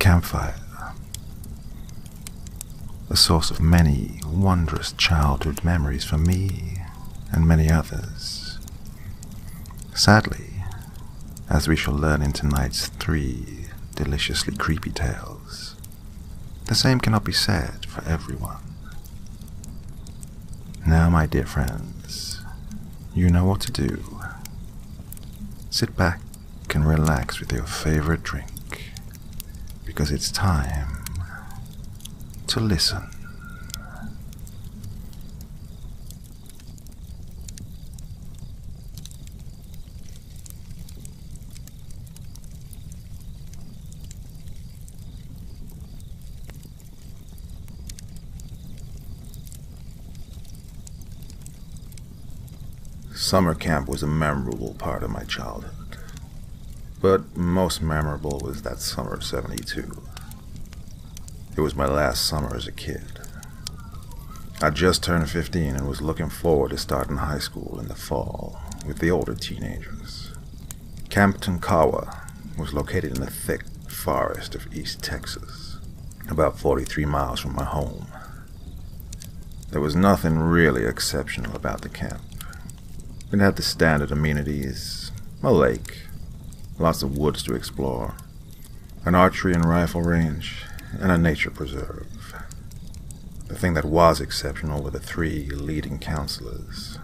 campfire, a source of many wondrous childhood memories for me and many others. Sadly, as we shall learn in tonight's 3 deliciously creepy tales, the same cannot be said for everyone. Now, my dear friends, you know what to do. Sit back and relax with your favorite drink, because it's time to listen. Summer camp was a memorable part of my childhood, but most memorable was that summer of '72. It was my last summer as a kid. I just turned 15 and was looking forward to starting high school in the fall with the older teenagers. Camp Tonkawa was located in the thick forest of East Texas, about 43 miles from my home. There was nothing really exceptional about the camp. It had the standard amenities: a lake, lots of woods to explore, an archery and rifle range, and a nature preserve. The thing that was exceptional were the 3 leading counselors.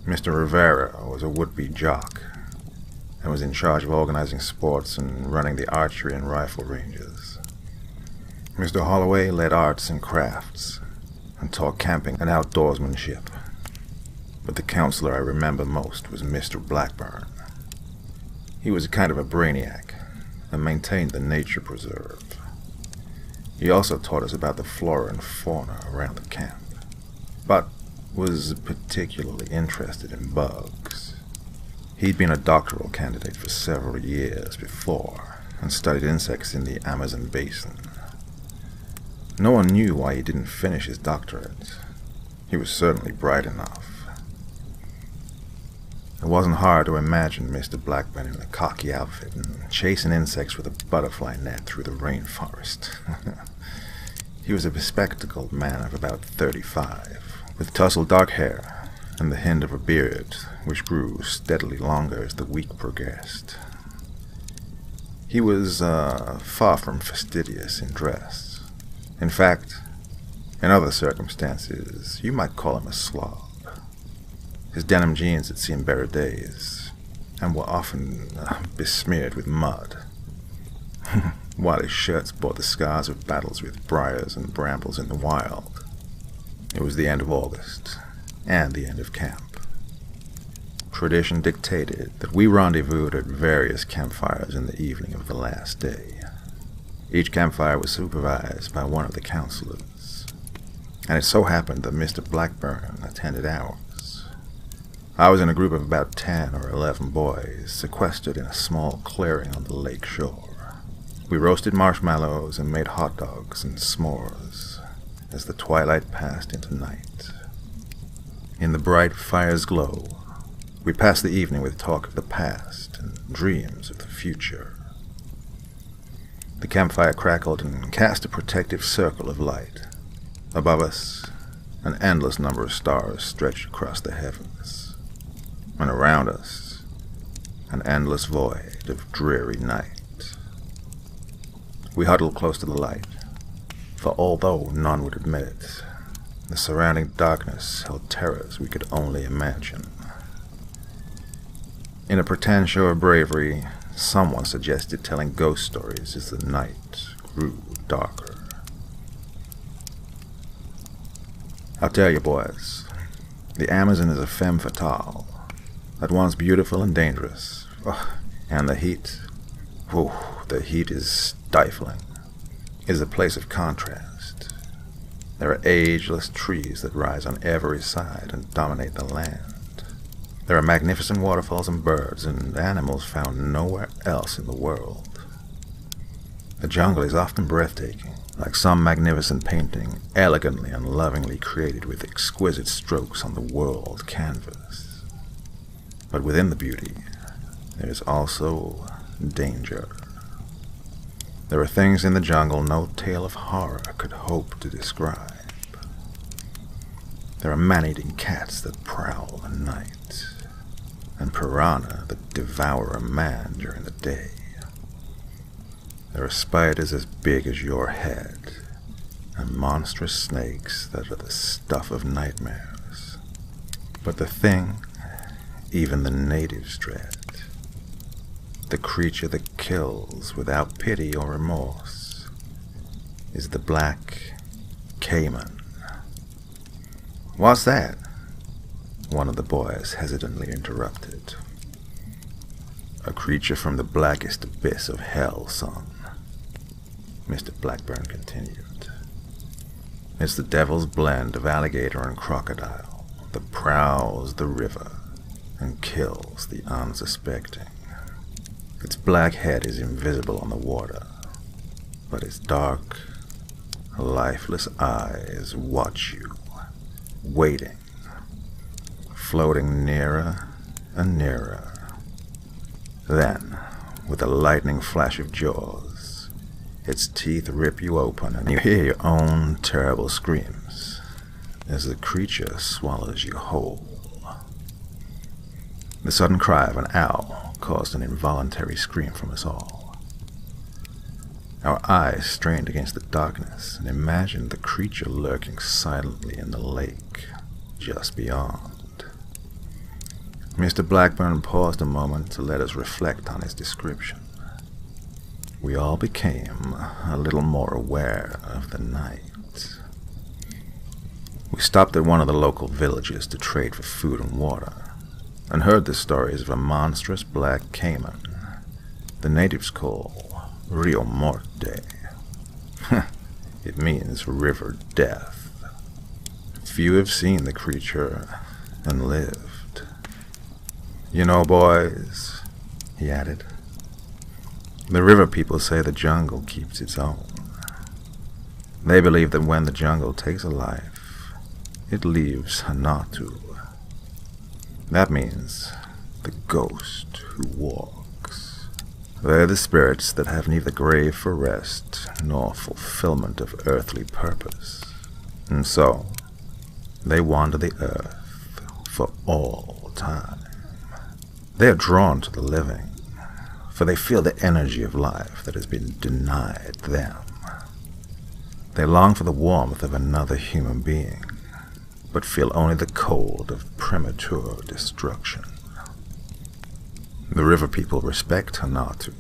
Mr. Rivera was a would-be jock and was in charge of organizing sports and running the archery and rifle ranges. Mr. Holloway led arts and crafts and taught camping and outdoorsmanship. But the counselor I remember most was Mr. Blackburn. He was kind of a brainiac and maintained the nature preserve. He also taught us about the flora and fauna around the camp, but was particularly interested in bugs. He'd been a doctoral candidate for several years before and studied insects in the Amazon basin. No one knew why he didn't finish his doctorate. He was certainly bright enough. It wasn't hard to imagine Mr. Blackburn in a cocky outfit and chasing insects with a butterfly net through the rainforest. He was a bespectacled man of about 35, with tousled dark hair and the hint of a beard, which grew steadily longer as the week progressed. He was far from fastidious in dress. In fact, in other circumstances, you might call him a slob. His denim jeans had seen better days, and were often besmeared with mud, while his shirts bore the scars of battles with briars and brambles in the wild. It was the end of August, and the end of camp. Tradition dictated that we rendezvoused at various campfires in the evening of the last day. Each campfire was supervised by one of the counselors, and it so happened that Mr. Blackburn attended ours. I was in a group of about 10 or 11 boys, sequestered in a small clearing on the lake shore. We roasted marshmallows and made hot dogs and s'mores as the twilight passed into night. In the bright fire's glow, we passed the evening with talk of the past and dreams of the future. The campfire crackled and cast a protective circle of light. Above us, an endless number of stars stretched across the heavens. And around us, an endless void of dreary night. We huddled close to the light, for although none would admit it, the surrounding darkness held terrors we could only imagine. In a pretend show of bravery, someone suggested telling ghost stories as the night grew darker. I'll tell you, boys, the Amazon is a femme fatale. At once beautiful and dangerous. Oh, and the heat, the heat is stifling. It is a place of contrast. There are ageless trees that rise on every side and dominate the land. There are magnificent waterfalls and birds and animals found nowhere else in the world. The jungle is often breathtaking, like some magnificent painting, elegantly and lovingly created with exquisite strokes on the world canvas. But within the beauty, there is also danger. There are things in the jungle no tale of horror could hope to describe. There are man-eating cats that prowl at night, and piranha that devour a man during the day. There are spiders as big as your head, and monstrous snakes that are the stuff of nightmares. But the thing even the natives dread, the creature that kills without pity or remorse, is the black caiman. "What's that?" one of the boys hesitantly interrupted. "A creature from the blackest abyss of hell, son," Mr. Blackburn continued. "It's the devil's blend of alligator and crocodile that prowls the river and kills the unsuspecting. Its black head is invisible on the water, but its dark, lifeless eyes watch you, waiting, floating nearer and nearer. Then, with a lightning flash of jaws, its teeth rip you open and you hear your own terrible screams as the creature swallows you whole." The sudden cry of an owl caused an involuntary scream from us all. Our eyes strained against the darkness and imagined the creature lurking silently in the lake just beyond. Mr. Blackburn paused a moment to let us reflect on his description. We all became a little more aware of the night. We stopped at one of the local villages to trade for food and water, and heard the stories of a monstrous black caiman the natives call Rio Morte. It means river death. Few have seen the creature and lived. "You know, boys," he added, "the river people say the jungle keeps its own. They believe that when the jungle takes a life, it leaves Hanatu. That means the ghost who walks. They're the spirits that have neither grave for rest nor fulfillment of earthly purpose. And so, they wander the earth for all time. They are drawn to the living, for they feel the energy of life that has been denied them. They long for the warmth of another human being, but feel only the cold of premature destruction. The river people respect Hanatu.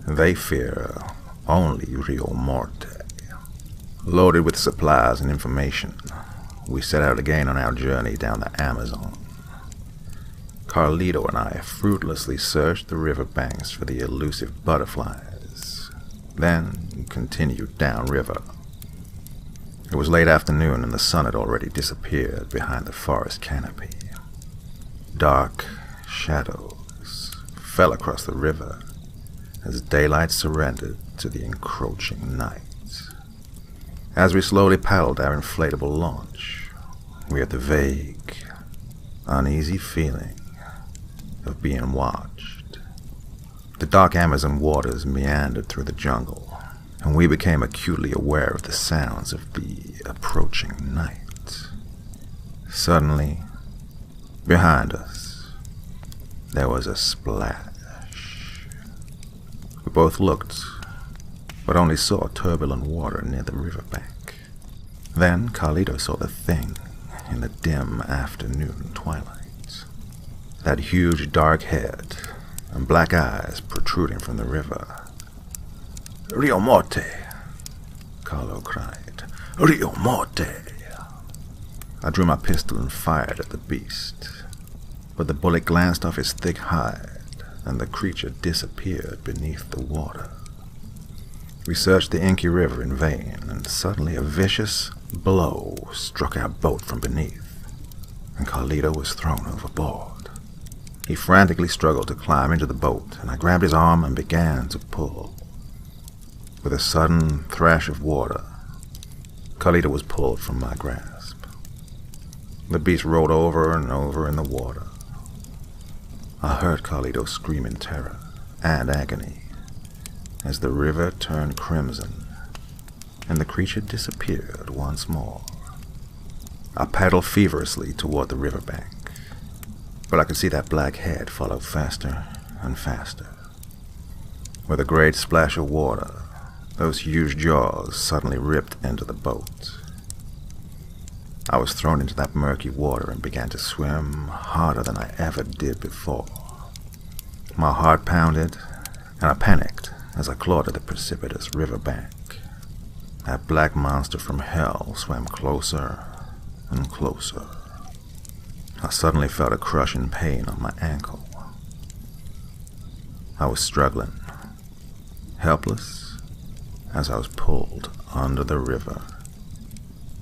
They fear only Rio Morte." Loaded with supplies and information, we set out again on our journey down the Amazon. Carlito and I fruitlessly searched the river banks for the elusive butterflies, then continued downriver. It was late afternoon and the sun had already disappeared behind the forest canopy. Dark shadows fell across the river as daylight surrendered to the encroaching night. As we slowly paddled our inflatable launch, we had the vague, uneasy feeling of being watched. The dark Amazon waters meandered through the jungle, and we became acutely aware of the sounds of the approaching night. Suddenly, behind us, there was a splash. We both looked, but only saw turbulent water near the riverbank. Then Carlito saw the thing in the dim afternoon twilight. That huge dark head and black eyes protruding from the river. "Rio Morte!" Carlo cried. "Rio Morte!" I drew my pistol and fired at the beast, but the bullet glanced off its thick hide, and the creature disappeared beneath the water. We searched the inky river in vain, and suddenly a vicious blow struck our boat from beneath, and Carlito was thrown overboard. He frantically struggled to climb into the boat, and I grabbed his arm and began to pull. With a sudden thrash of water, Carlito was pulled from my grasp. The beast rolled over and over in the water. I heard Carlito scream in terror and agony, as the river turned crimson and the creature disappeared once more. I paddled feverishly toward the riverbank, but I could see that black head follow faster and faster. With a great splash of water, those huge jaws suddenly ripped into the boat. I was thrown into that murky water and began to swim harder than I ever did before. My heart pounded, and I panicked as I clawed at the precipitous riverbank. That black monster from hell swam closer and closer. I suddenly felt a crushing pain on my ankle. I was struggling, helpless, as I was pulled under the river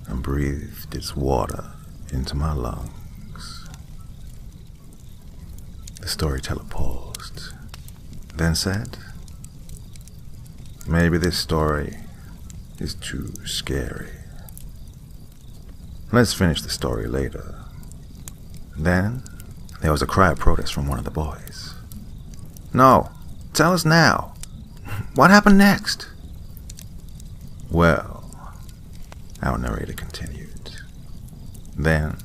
and breathed its water into my lungs. The storyteller paused, then said, "Maybe this story is too scary. Let's finish the story later." Then there was a cry of protest from one of the boys. "No, tell us now. What happened next?" "Well," our narrator continued, "then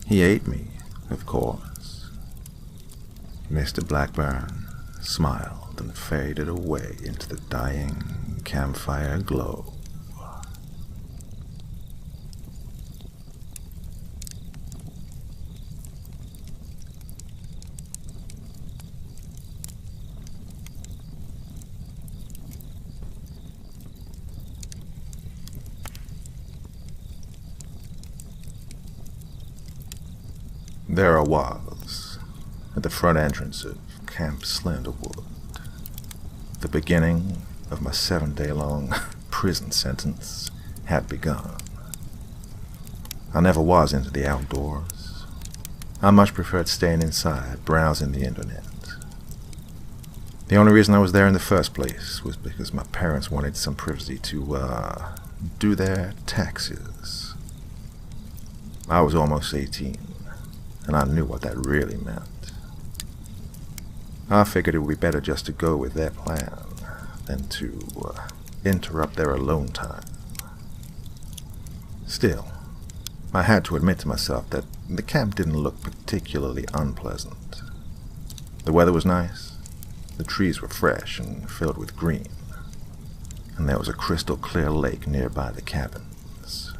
he ate me, of course." Mr. Blackburn smiled and faded away into the dying campfire glow. There I was, at the front entrance of Camp Slenderwood. The beginning of my 7-day-long prison sentence had begun. I never was into the outdoors. I much preferred staying inside, browsing the internet. The only reason I was there in the first place was because my parents wanted some privacy to, do their taxes. I was almost 18. And I knew what that really meant. I figured it would be better just to go with their plan than to interrupt their alone time. Still, I had to admit to myself that the camp didn't look particularly unpleasant. The weather was nice, the trees were fresh and filled with green, and there was a crystal clear lake nearby the cabins.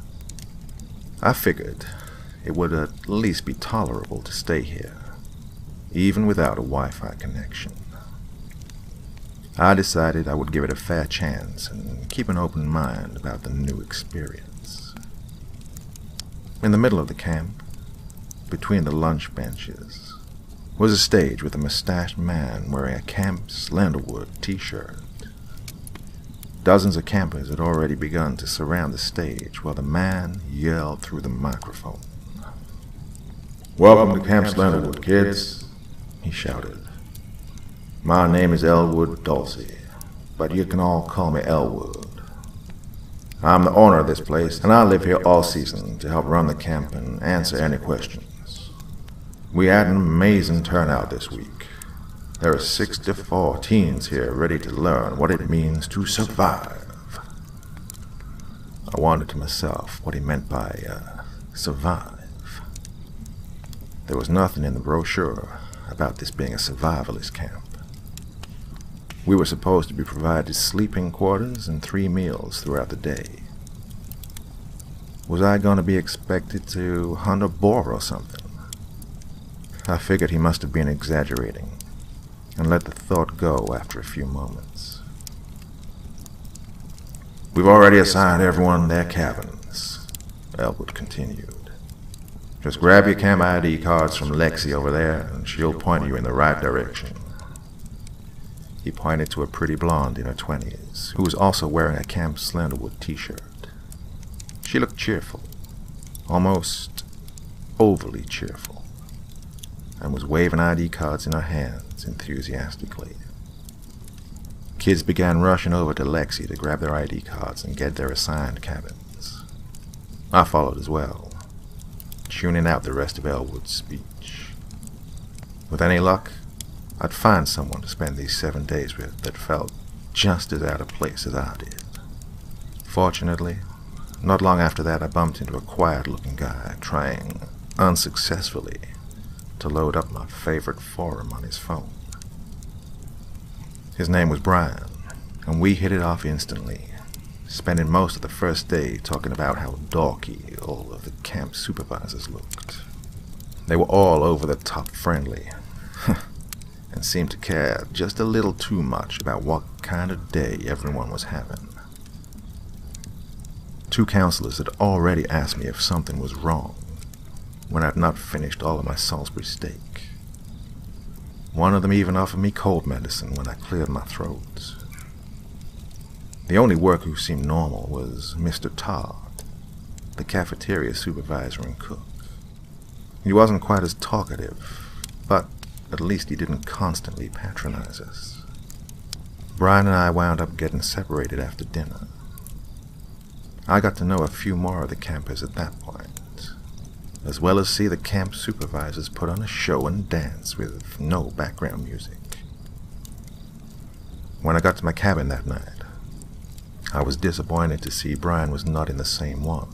I figured it would at least be tolerable to stay here, even without a Wi-Fi connection. I decided I would give it a fair chance and keep an open mind about the new experience. In the middle of the camp, between the lunch benches, was a stage with a mustached man wearing a Camp Slenderwood t-shirt. Dozens of campers had already begun to surround the stage while the man yelled through the microphone. "Welcome to Camp Slenderwood, kids," he shouted. "My name is Elwood Dulcie, but you can all call me Elwood. I'm the owner of this place, and I live here all season to help run the camp and answer any questions. We had an amazing turnout this week. There are 64 teens here ready to learn what it means to survive." I wondered to myself what he meant by, survive. There was nothing in the brochure about this being a survivalist camp. We were supposed to be provided sleeping quarters and 3 meals throughout the day. Was I going to be expected to hunt a boar or something? I figured he must have been exaggerating, and let the thought go after a few moments. "We've already assigned everyone their cabins," Elwood continued. "Just grab your camp ID cards from Lexi over there, and she'll point you in the right direction." He pointed to a pretty blonde in her 20s, who was also wearing a Camp Slenderwood t-shirt. She looked cheerful, almost overly cheerful, and was waving ID cards in her hands enthusiastically. Kids began rushing over to Lexi to grab their ID cards and get their assigned cabins. I followed as well, tuning out the rest of Elwood's speech. With any luck, I'd find someone to spend these 7 days with that felt just as out of place as I did. Fortunately, not long after that I bumped into a quiet-looking guy trying, unsuccessfully, to load up my favorite forum on his phone. His name was Brian, and we hit it off instantly, spending most of the first day talking about how dorky all of the camp supervisors looked. They were all over-the-top friendly, and seemed to care just a little too much about what kind of day everyone was having. 2 counselors had already asked me if something was wrong when I'd not finished all of my Salisbury steak. One of them even offered me cold medicine when I cleared my throat. The only worker who seemed normal was Mr. Todd, the cafeteria supervisor and cook. He wasn't quite as talkative, but at least he didn't constantly patronize us. Brian and I wound up getting separated after dinner. I got to know a few more of the campers at that point, as well as see the camp supervisors put on a show and dance with no background music. When I got to my cabin that night, I was disappointed to see Brian was not in the same one.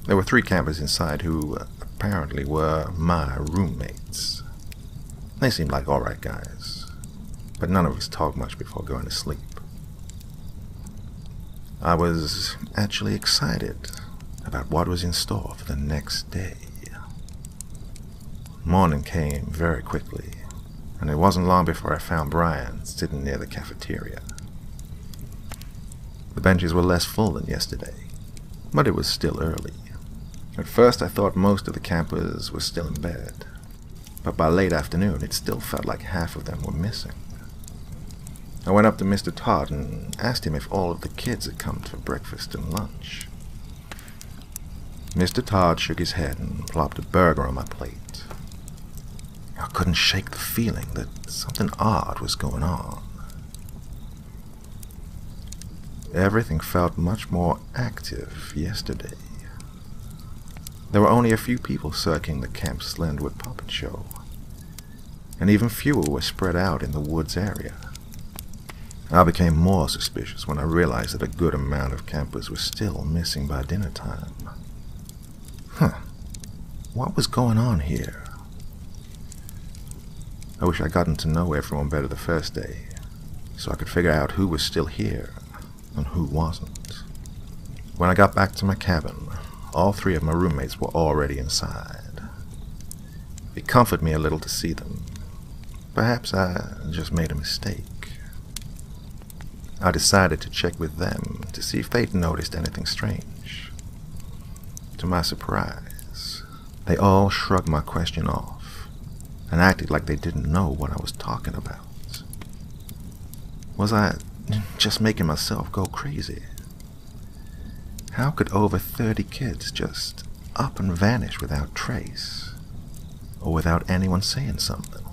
There were 3 campers inside who apparently were my roommates. They seemed like alright guys, but none of us talked much before going to sleep. I was actually excited about what was in store for the next day. Morning came very quickly, and it wasn't long before I found Brian sitting near the cafeteria. The benches were less full than yesterday, but it was still early. At first I thought most of the campers were still in bed, but by late afternoon it still felt like half of them were missing. I went up to Mr. Todd and asked him if all of the kids had come for breakfast and lunch. Mr. Todd shook his head and plopped a burger on my plate. I couldn't shake the feeling that something odd was going on. Everything felt much more active yesterday. There were only a few people circling the camp's Slendwood puppet show, and even fewer were spread out in the woods area. I became more suspicious when I realized that a good amount of campers were still missing by dinner time. What was going on here? I wish I'd gotten to know everyone better the first day, so I could figure out who was still here and who wasn't. When I got back to my cabin, all 3 of my roommates were already inside. It comforted me a little to see them. Perhaps I just made a mistake. I decided to check with them to see if they'd noticed anything strange. To my surprise, they all shrugged my question off and acted like they didn't know what I was talking about. Was I just making myself go crazy? How could over 30 kids just up and vanish without trace, or without anyone saying something?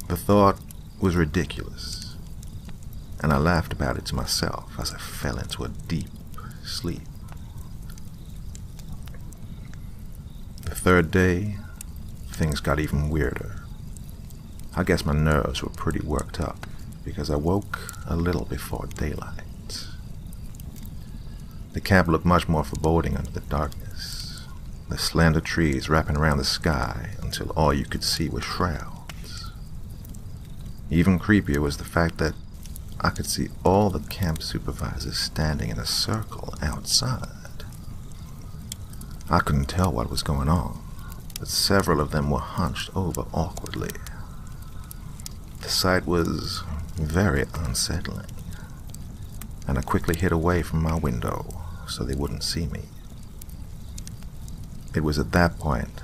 The thought was ridiculous, and I laughed about it to myself as I fell into a deep sleep. The 3rd day, things got even weirder. I guess my nerves were pretty worked up because I woke a little before daylight. The camp looked much more foreboding under the darkness, the slender trees wrapping around the sky until all you could see was shrouds. Even creepier was the fact that I could see all the camp supervisors standing in a circle outside. I couldn't tell what was going on, but several of them were hunched over awkwardly. The sight was very unsettling, and I quickly hid away from my window so they wouldn't see me. It was at that point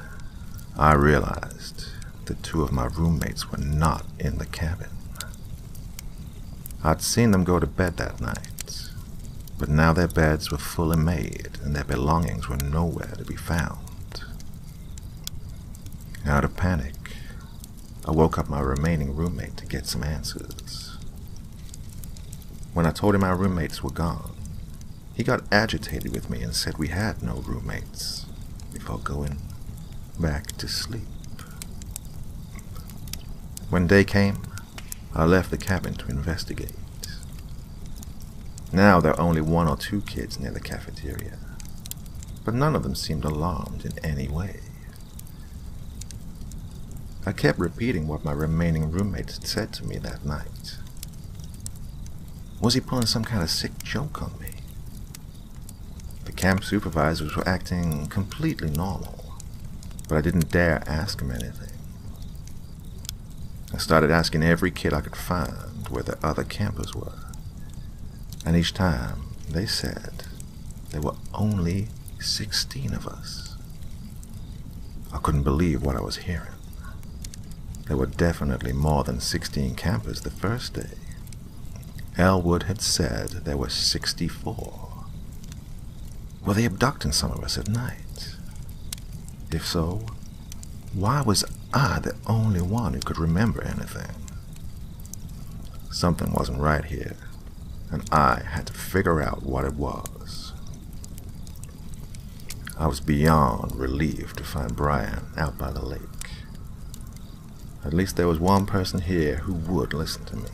I realized that 2 of my roommates were not in the cabin. I'd seen them go to bed that night, but now their beds were fully made and their belongings were nowhere to be found. Out of panic, I woke up my remaining roommate to get some answers. When I told him my roommates were gone, he got agitated with me and said we had no roommates before going back to sleep. When day came, I left the cabin to investigate. Now there are only 1 or 2 kids near the cafeteria, but none of them seemed alarmed in any way. I kept repeating what my remaining roommate had said to me that night. Was he pulling some kind of sick joke on me? The camp supervisors were acting completely normal, but I didn't dare ask him anything. I started asking every kid I could find where the other campers were, and each time they said there were only 16 of us. I couldn't believe what I was hearing. There were definitely more than 16 campers the first day. Elwood had said there were 64. Were they abducting some of us at night? If so, why was I the only one who could remember anything? Something wasn't right here, and I had to figure out what it was. I was beyond relieved to find Brian out by the lake. At least there was one person here who would listen to me.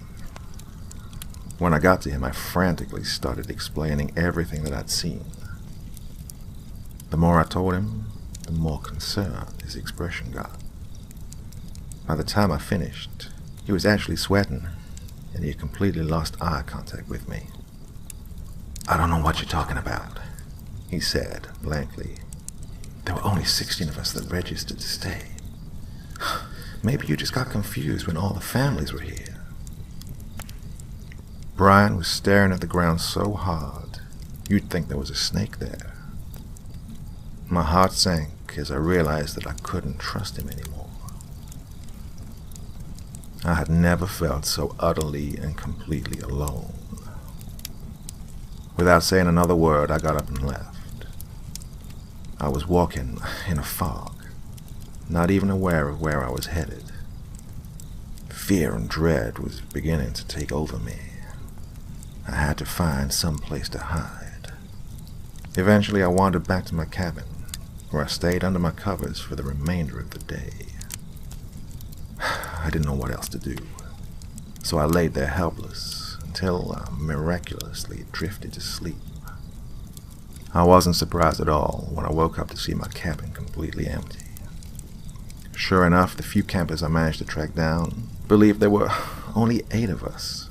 When I got to him, I frantically started explaining everything that I'd seen. The more I told him, the more concerned his expression got. By the time I finished, he was actually sweating, and he had completely lost eye contact with me. "I don't know what you're talking about," he said blankly. "There were only 16 of us that registered to stay. Maybe you just got confused when all the families were here." Brian was staring at the ground so hard, you'd think there was a snake there. My heart sank as I realized that I couldn't trust him anymore. I had never felt so utterly and completely alone. Without saying another word, I got up and left. I was walking in a fog, not even aware of where I was headed. Fear and dread was beginning to take over me. I had to find some place to hide. Eventually, I wandered back to my cabin, where I stayed under my covers for the remainder of the day. I didn't know what else to do, so I laid there helpless until I miraculously drifted to sleep. I wasn't surprised at all when I woke up to see my cabin completely empty. Sure enough, the few campers I managed to track down believed there were only 8 of us.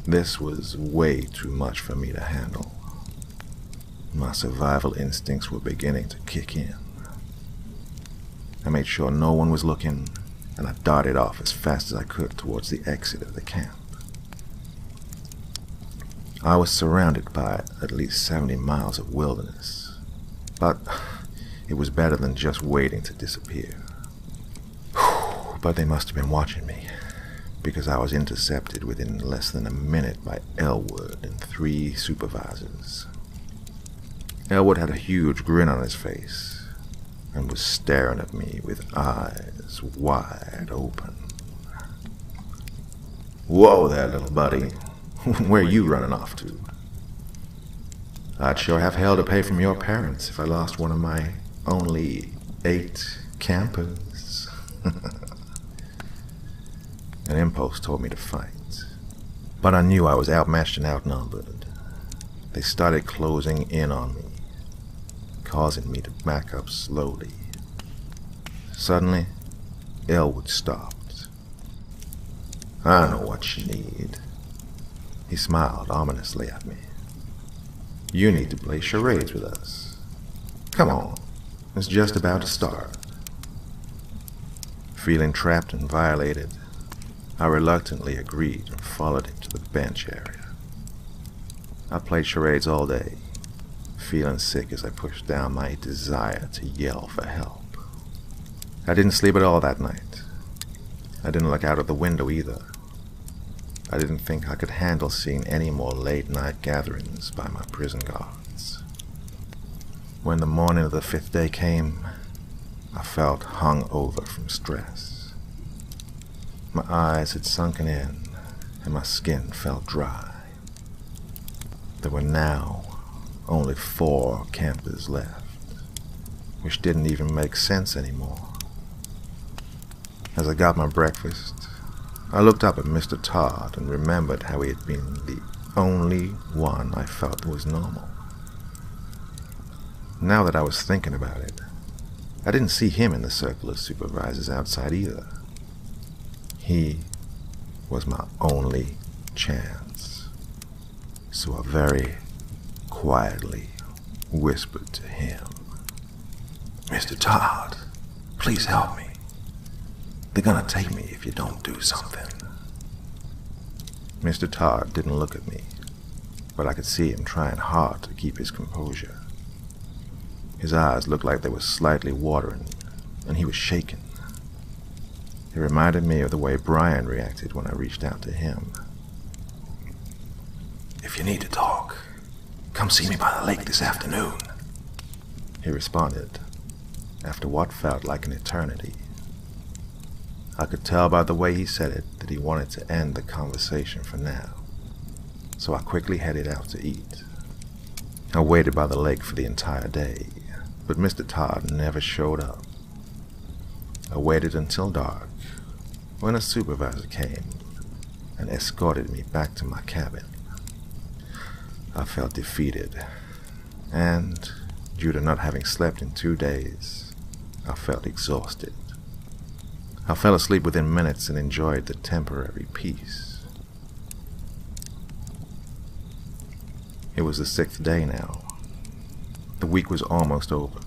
This was way too much for me to handle. My survival instincts were beginning to kick in. I made sure no one was looking, and I darted off as fast as I could towards the exit of the camp. I was surrounded by at least 70 miles of wilderness, but it was better than just waiting to disappear. But they must have been watching me, because I was intercepted within less than a minute by Elwood and 3 supervisors. Elwood had a huge grin on his face and was staring at me with eyes wide open. "Whoa there, little buddy. Where are you running off to?" "I'd sure have hell to pay from your parents if I lost one of my only 8 campers." An impulse told me to fight, but I knew I was outmatched and outnumbered. They started closing in on me, causing me to back up slowly. Suddenly, Elwood stopped. "I know what you need." He smiled ominously at me. "You need to play charades with us. Come on, it's just about to start." Feeling trapped and violated, I reluctantly agreed and followed him to the bench area. I played charades all day, feeling sick as I pushed down my desire to yell for help. I didn't sleep at all that night. I didn't look out of the window either. I didn't think I could handle seeing any more late-night gatherings by my prison guards. When the morning of the 5th day came, I felt hung over from stress. My eyes had sunken in, and my skin felt dry. There were now only 4 campers left, which didn't even make sense anymore. As I got my breakfast, I looked up at Mr. Todd and remembered how he had been the only one I felt was normal. Now that I was thinking about it, I didn't see him in the circle of supervisors outside either. He was my only chance. So I very quietly whispered to him, "Mr. Todd, please help me. They're gonna take me if you don't do something." Mr. Todd didn't look at me, but I could see him trying hard to keep his composure. His eyes looked like they were slightly watering, and he was shaking. It reminded me of the way Brian reacted when I reached out to him. "If you need to talk, come see me by the lake this afternoon," he responded, after what felt like an eternity. I could tell by the way he said it that he wanted to end the conversation for now, so I quickly headed out to eat. I waited by the lake for the entire day, but Mr. Todd never showed up. I waited until dark, when a supervisor came and escorted me back to my cabin. I felt defeated, and due to not having slept in 2 days, I felt exhausted. I fell asleep within minutes and enjoyed the temporary peace. It was the 6th day now. The week was almost over.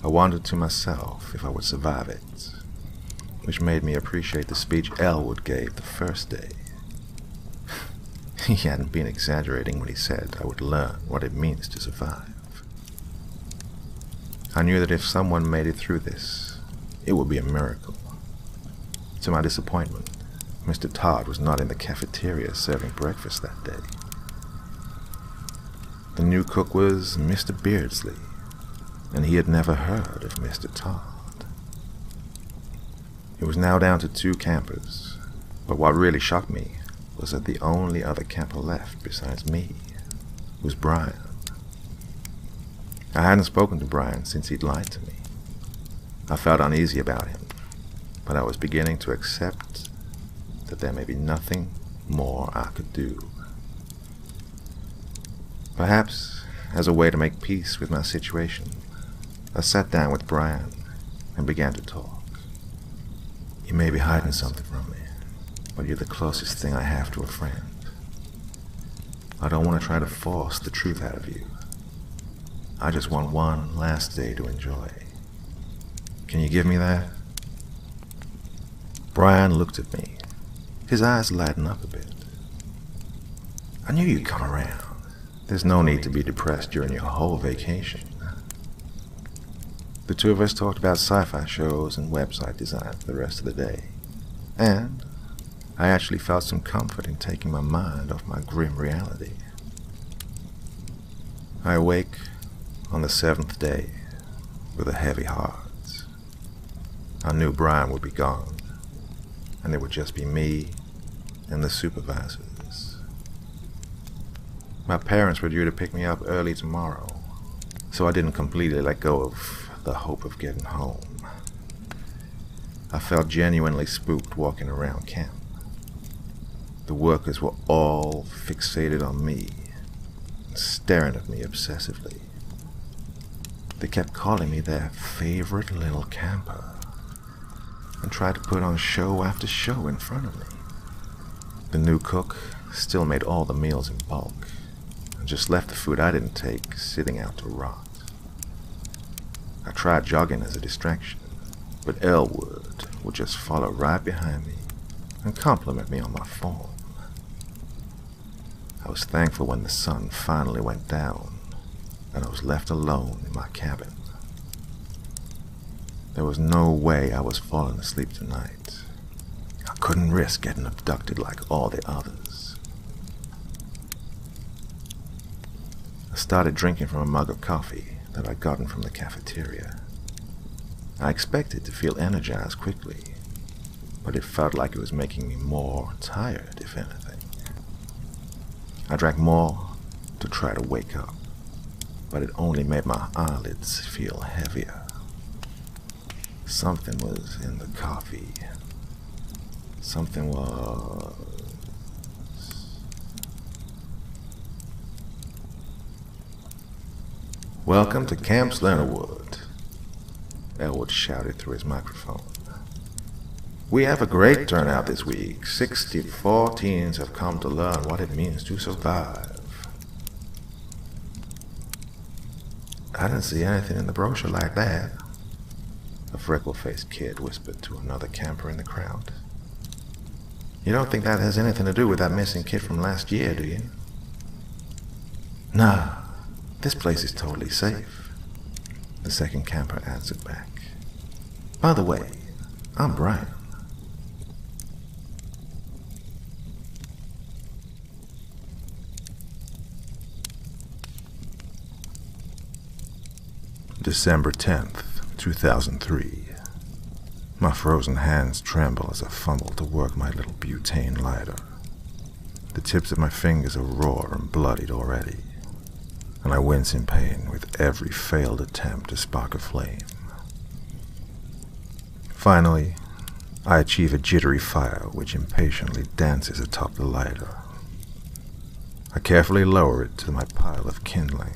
I wondered to myself if I would survive it, which made me appreciate the speech Elwood gave the first day. He hadn't been exaggerating when he said I would learn what it means to survive. I knew that if someone made it through this, it would be a miracle. To my disappointment, Mr. Todd was not in the cafeteria serving breakfast that day. The new cook was Mr. Beardsley, and he had never heard of Mr. Todd. It was now down to 2 campers, but what really shocked me was that the only other camper left besides me was Brian. I hadn't spoken to Brian since he'd lied to me. I felt uneasy about him, but I was beginning to accept that there may be nothing more I could do. Perhaps, as a way to make peace with my situation, I sat down with Brian and began to talk. "You may be hiding something from me, but you're the closest thing I have to a friend. I don't want to try to force the truth out of you. I just want one last day to enjoy. Can you give me that?" Brian looked at me, his eyes lighting up a bit. "I knew you'd come around. There's no need to be depressed during your whole vacation." The 2 of us talked about sci-fi shows and website design for the rest of the day, and I actually felt some comfort in taking my mind off my grim reality. I awake on the 7th day with a heavy heart. I knew Brian would be gone, and it would just be me and the supervisors. My parents were due to pick me up early tomorrow, so I didn't completely let go of the hope of getting home. I felt genuinely spooked walking around camp. The workers were all fixated on me, staring at me obsessively. They kept calling me their favorite little camper, and tried to put on show after show in front of me. The new cook still made all the meals in bulk, and just left the food I didn't take sitting out to rot. I tried jogging as a distraction, but Elwood would just follow right behind me and compliment me on my form. I was thankful when the sun finally went down and I was left alone in my cabin. There was no way I was falling asleep tonight. I couldn't risk getting abducted like all the others. I started drinking from a mug of coffee that I'd gotten from the cafeteria. I expected to feel energized quickly, but it felt like it was making me more tired, if anything. I drank more to try to wake up, but it only made my eyelids feel heavier. Something was in the coffee. Something was... "Welcome to Camp Slenderwood," Elwood shouted through his microphone. "We have a great turnout this week. 64 teens have come to learn what it means to survive." "I didn't see anything in the brochure like that," a freckle-faced kid whispered to another camper in the crowd. "You don't think that has anything to do with that missing kid from last year, do you?" "Nah, this place is totally safe," the second camper answered back. "By the way, I'm Brian." December 10th, 2003. My frozen hands tremble as I fumble to work my little butane lighter. The tips of my fingers are raw and bloodied already, and I wince in pain with every failed attempt to spark a flame. Finally, I achieve a jittery fire which impatiently dances atop the lighter. I carefully lower it to my pile of kindling,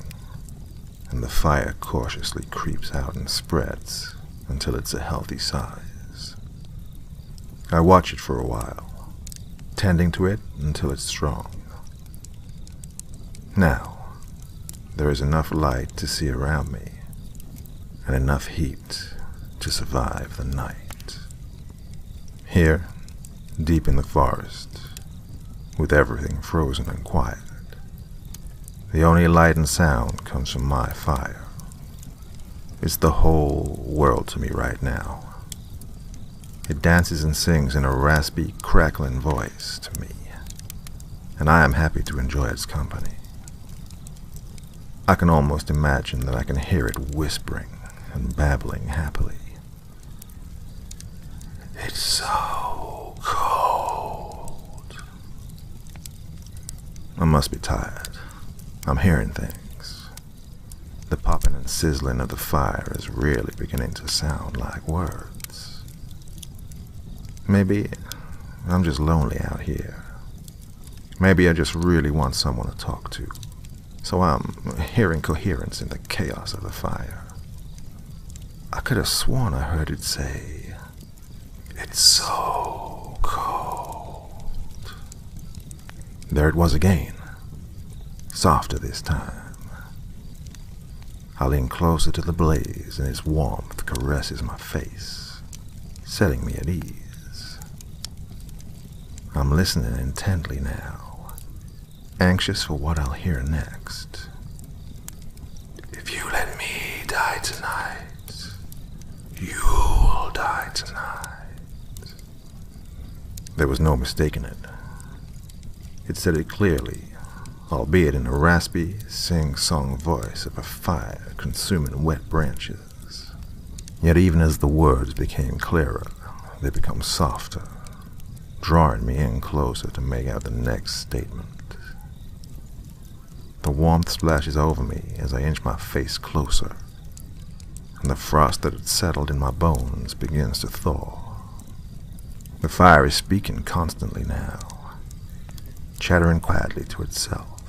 and the fire cautiously creeps out and spreads until it's a healthy size. I watch it for a while, tending to it until it's strong. Now, there is enough light to see around me, and enough heat to survive the night. Here, deep in the forest, with everything frozen and quiet, the only light and sound comes from my fire. It's the whole world to me right now. It dances and sings in a raspy, crackling voice to me, and I am happy to enjoy its company. I can almost imagine that I can hear it whispering and babbling happily. "It's so cold." I must be tired. I'm hearing things. The popping and sizzling of the fire is really beginning to sound like words. Maybe I'm just lonely out here. Maybe I just really want someone to talk to, so I'm hearing coherence in the chaos of the fire. I could have sworn I heard it say, "It's so cold." There it was again. Softer this time. I lean closer to the blaze, and its warmth caresses my face, setting me at ease. I'm listening intently now, anxious for what I'll hear next. "If you let me die tonight, you'll die tonight." There was no mistaking it. It said it clearly, albeit in a raspy, sing-song voice of a fire consuming wet branches. Yet even as the words became clearer, they become softer, drawing me in closer to make out the next statement. The warmth splashes over me as I inch my face closer, and the frost that had settled in my bones begins to thaw. The fire is speaking constantly now, chattering quietly to itself,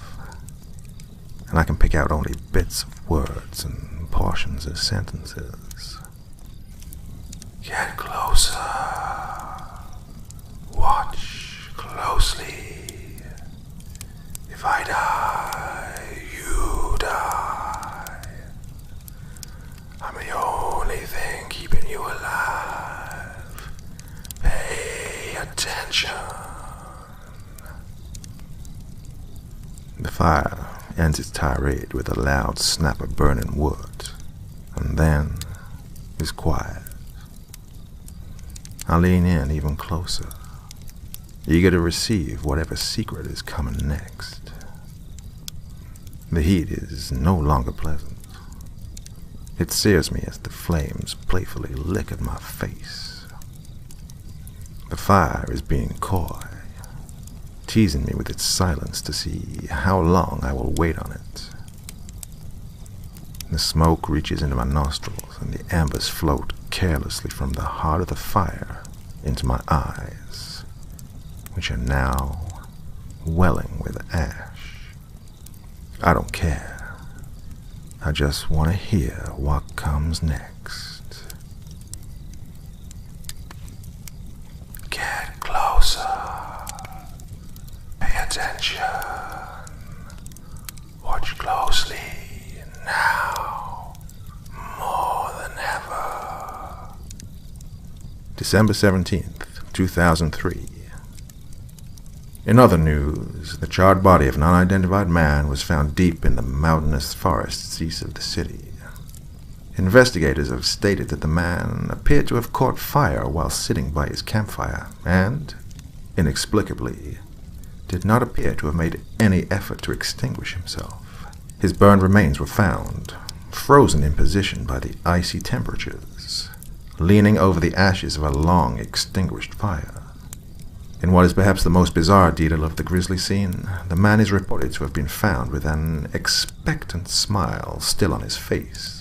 and I can pick out only bits of words and portions of sentences. "Get closer. Watch closely. If I die, you die. I'm the only thing keeping you alive. Pay attention." The fire ends its tirade with a loud snap of burning wood, and then is quiet. I lean in even closer, eager to receive whatever secret is coming next. The heat is no longer pleasant. It sears me as the flames playfully lick at my face. The fire is being coy, teasing me with its silence to see how long I will wait on it. The smoke reaches into my nostrils, and the embers float carelessly from the heart of the fire into my eyes, which are now welling with ash. I don't care. I just want to hear what comes next. Get closer. Pay attention. Watch closely now, more than ever. December 17th, 2003. In other news, the charred body of an unidentified man was found deep in the mountainous forests east of the city. Investigators have stated that the man appeared to have caught fire while sitting by his campfire and, inexplicably, did not appear to have made any effort to extinguish himself. His burned remains were found, frozen in position by the icy temperatures, leaning over the ashes of a long extinguished fire. In what is perhaps the most bizarre detail of the grisly scene, the man is reported to have been found with an expectant smile still on his face.